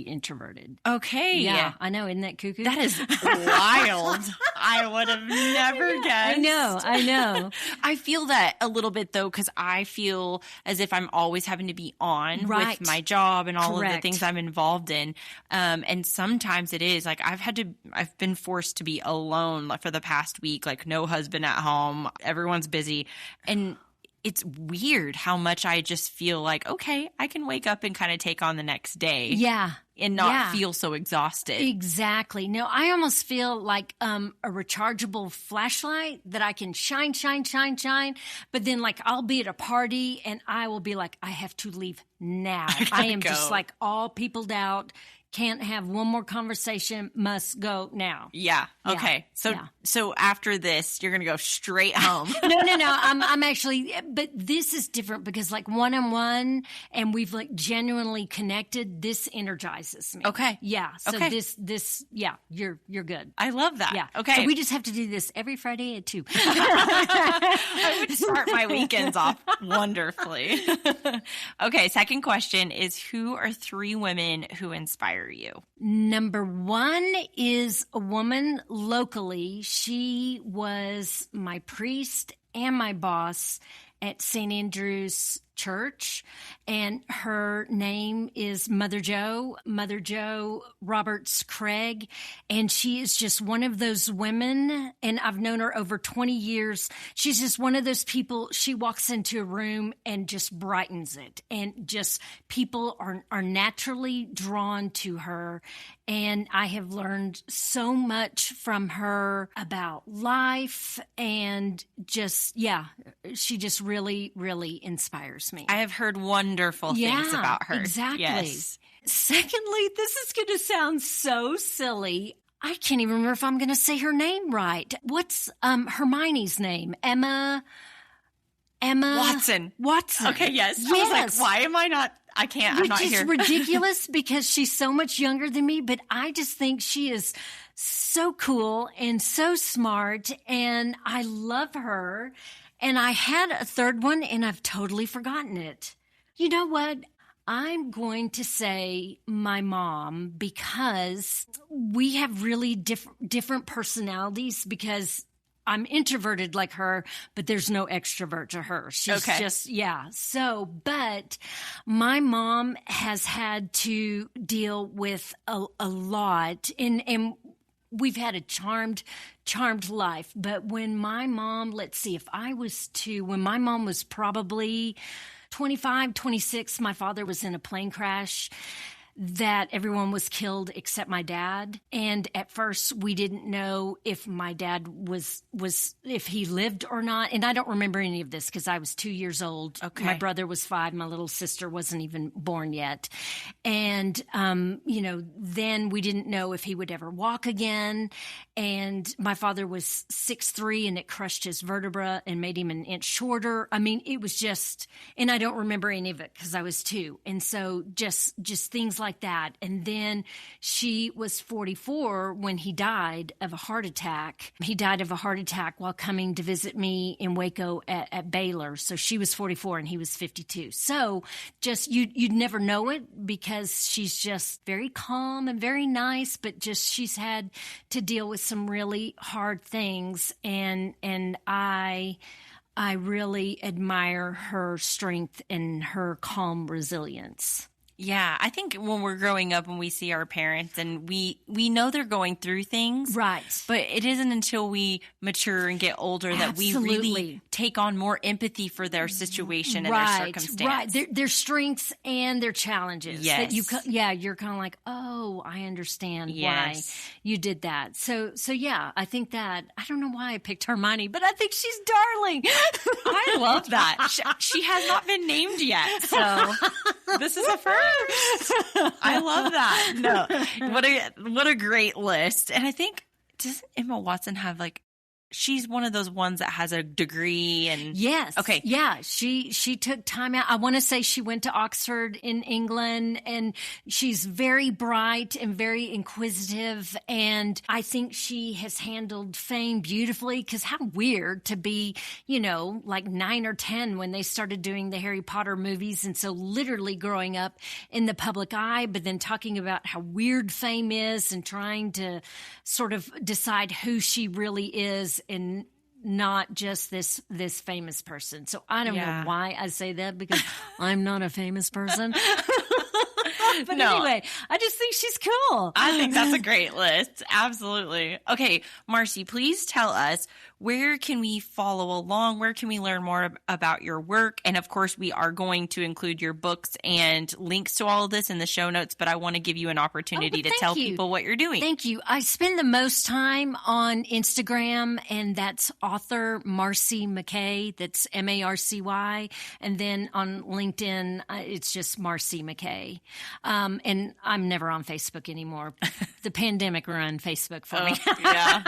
introverted. Okay. Yeah, I know. Isn't that cuckoo? That is wild. I would have never guessed. I know. I feel that a little bit though, because I feel as if I'm always having to be on with my job and all of the things I'm involved in. And sometimes it is like I've been forced to be alone for the past week, like no husband at home, everyone's busy. And it's weird how much I just feel like, okay, I can wake up and kind of take on the next day. Yeah. And not feel so exhausted. Exactly. No, I almost feel like a rechargeable flashlight that I can shine. But then like I'll be at a party and I will be like, I have to leave now. I am just like all peopled out. Can't have one more conversation, must go now. Yeah. Okay. So after this, you're going to go straight home. No. I'm actually, but this is different because like one-on-one and we've like genuinely connected. This energizes me. Okay. Yeah. So this, you're good. I love that. Yeah. Okay. So we just have to do this every Friday at 2. I would start my weekends off wonderfully. Okay. Second question is, who are 3 women who inspire you? Number 1 is a woman locally. She was my priest and my boss, at St. Andrew's Church, and her name is Mother Joe Roberts Craig. And she is just one of those women, and I've known her over 20 years. She's just one of those people. She walks into a room and just brightens it, and just people are naturally drawn to her. And I have learned so much from her about life, and just, she just really, really inspires me. I have heard wonderful things about her. Exactly. Yes. Secondly, this is going to sound so silly. I can't even remember if I'm going to say her name right. What's Hermione's name? Emma Watson. Okay, yes. I was like, why am I not? I can't. I'm not here. Which is ridiculous because she's so much younger than me, but I just think she is so cool and so smart, and I love her. And I had a third one, and I've totally forgotten it. You know what? I'm going to say my mom, because we have really different personalities, because I'm introverted like her, but there's no extrovert to her. She's just, So, but my mom has had to deal with a lot, and we've had a charmed life. But when my mom, when my mom was probably 25, 26, my father was in a plane crash that everyone was killed except my dad. And at first we didn't know if my dad if he lived or not. And I don't remember any of this because I was 2 years old. Okay. My brother was 5. My little sister wasn't even born yet. And, then we didn't know if he would ever walk again. And my father was 6'3", and it crushed his vertebra and made him an inch shorter. I mean, it was just, and I don't remember any of it because I was 2. And so just things like that. And then she was 44 when he died of a heart attack. He died of a heart attack while coming to visit me in Waco at Baylor. So she was 44 and he was 52. So just, you'd never know it because she's just very calm and very nice, but just she's had to deal with some really hard things. And I really admire her strength and her calm resilience. Yeah, I think when we're growing up and we see our parents and we know they're going through things. Right. But it isn't until we mature and get older that we really take on more empathy for their situation and their circumstance. Right. Their strengths and their challenges. Yes. That you're kind of like, oh, I understand why you did that. So yeah, I think that, I don't know why I picked Hermione, but I think she's darling. I love that. She has not been named yet, so this is a first. I love that. No, what a great list. And I think, doesn't Emma Watson have she's one of those ones that has a degree and yes. Okay. Yeah. She took time out. I want to say she went to Oxford in England, and she's very bright and very inquisitive. And I think she has handled fame beautifully, because how weird to be, 9 or 10 when they started doing the Harry Potter movies. And so literally growing up in the public eye, but then talking about how weird fame is and trying to sort of decide who she really is, and not just this famous person. So I don't know why I say that, because I'm not a famous person. But anyway, I just think she's cool. I think that's a great list. Absolutely. Okay, Marcy, please tell us, where can we follow along? Where can we learn more about your work? And of course, we are going to include your books and links to all of this in the show notes, but I want to give you an opportunity to tell people what you're doing. Thank you. I spend the most time on Instagram, and that's author Marcy McKay. That's MARCY. And then on LinkedIn, it's just Marcy McKay. And I'm never on Facebook anymore. The pandemic ran Facebook for me. Yeah.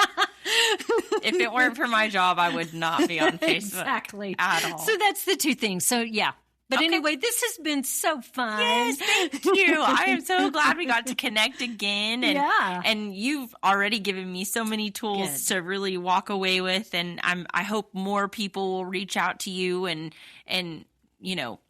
If it weren't for my job, I would not be on Facebook exactly at all. So that's the two things. So yeah. But anyway, this has been so fun. Yes, thank you. I am so glad we got to connect again. And, and you've already given me so many tools to really walk away with. And I hope more people will reach out to you and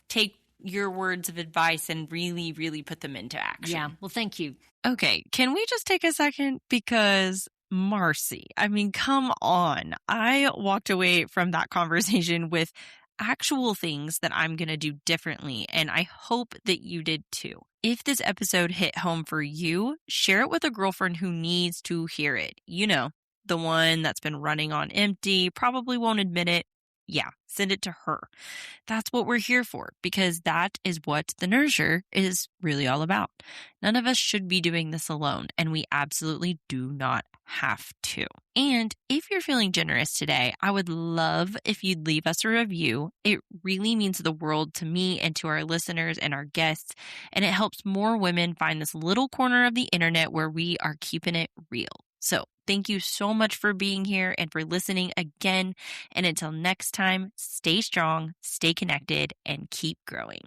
take your words of advice and really, really put them into action. Yeah. Well, thank you. Okay. Can we just take a second? Because Marcy, I mean, come on. I walked away from that conversation with actual things that I'm going to do differently, and I hope that you did too. If this episode hit home for you, share it with a girlfriend who needs to hear it. You know, the one that's been running on empty, probably won't admit it. Yeah, send it to her. That's what we're here for, because that is what the Nourisher is really all about. None of us should be doing this alone, and we absolutely do not have to. And if you're feeling generous today, I would love if you'd leave us a review. It really means the world to me and to our listeners and our guests, and it helps more women find this little corner of the internet where we are keeping it real. So thank you so much for being here and for listening again. And until next time, stay strong, stay connected, and keep growing.